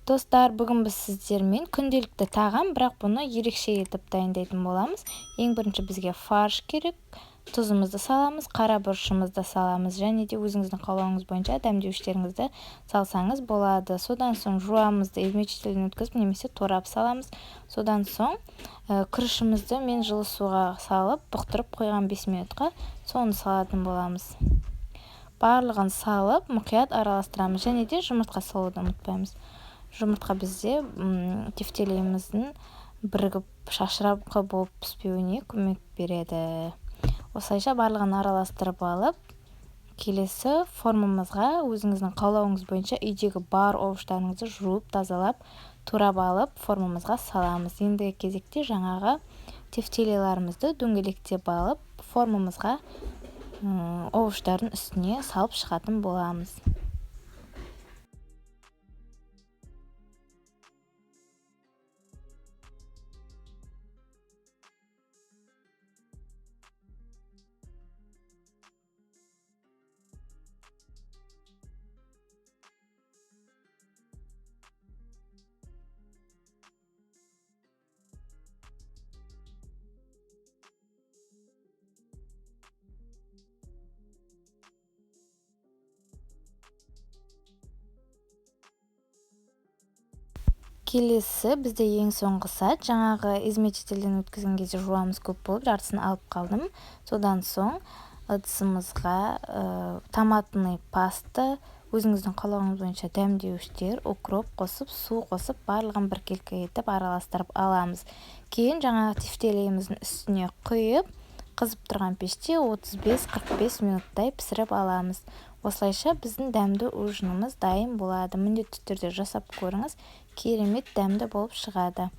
Достар, бүгін біз сіздермен күнделікті тағам, бірақ бұны ерекше етіп дайындайтын боламыз. Ең бірінші бізге фарш керек. Тұзымызды саламыз, қара бұрышымызды саламыз, және де өзіңіздің қалауыңыз бойынша дәмдеуіштеріңізді салсаңыз болады. Содан соң жуамызды измельчителден өткізіп немесе турап саламыз. Содан соң күрішімізді мен жылы суға салып, бұқтырып қойған 5 минутқа соны салатын боламыз. Барлығын салып, мұқият араластырамыз, және де жұмыртқа салуды ұмытпаймыз. Жұмыртқа бізде тефтелейіміздің бірігіп шашырапқы болып піспеуіне көмек береді. Осылайша барлығын араластырып алып, келесі формамызға өзіңіздің қалауыңыз бойынша үйдегі бар овощтарыңызды жуып, тазалап, турап алып формамызға саламыз. Ендігі кезекте жаңағы тефтелейлерімізді дөңгелектеп алып, формамызға овощтардың үстіне салып шығатын боламыз. Келесі бізде ең соңғы сәт, жаңағы измельчителден өткізген кезде жуамыз көп болып, жартысын алып қалдым. Содан соң ыдысымызға томатный паста, өзіңіздің қалауыңыз бойынша дәмдеуіштер, укроп қосып, су қосып, барлығын біркелкі етіп араластырып аламыз. Кейін жаңағы тефтелейіміздің үстіне құйып, қызып тұрған пеште 35-45 минуттай пісіріп аламыз. Осылайша біздің дәмді ужиніміз дайын болады. Міндетті түрде жасап көріңіз, керемет дәмді болып шығады.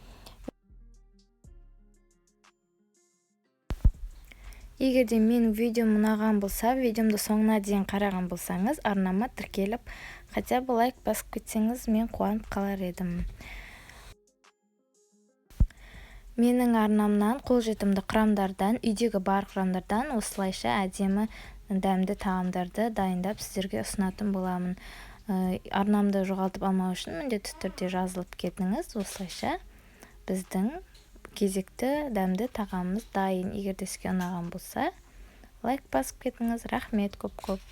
Егер де менің видеом ұнаған болса, видеомды соңына дейін қараған болсаңыз, арнама тіркеліп, хотя бы лайк басып кетсеңіз, мен қуанып қалар едім. Менің арнамнан қолжетімді құрамдардан, үйдегі бар құрамдардан осылайша әдемі дәмді тағамдарды дайындап сіздерге ұсынатын боламын. Арнамды жоғалтып алмау үшін міндетті түрде жазылып кетіңіз. Осылайша біздің кезекті дәмді тағамымыз дайын. Егер де сізге ұнаған болса, лайк басып кетіңіз. Рахмет көп-көп.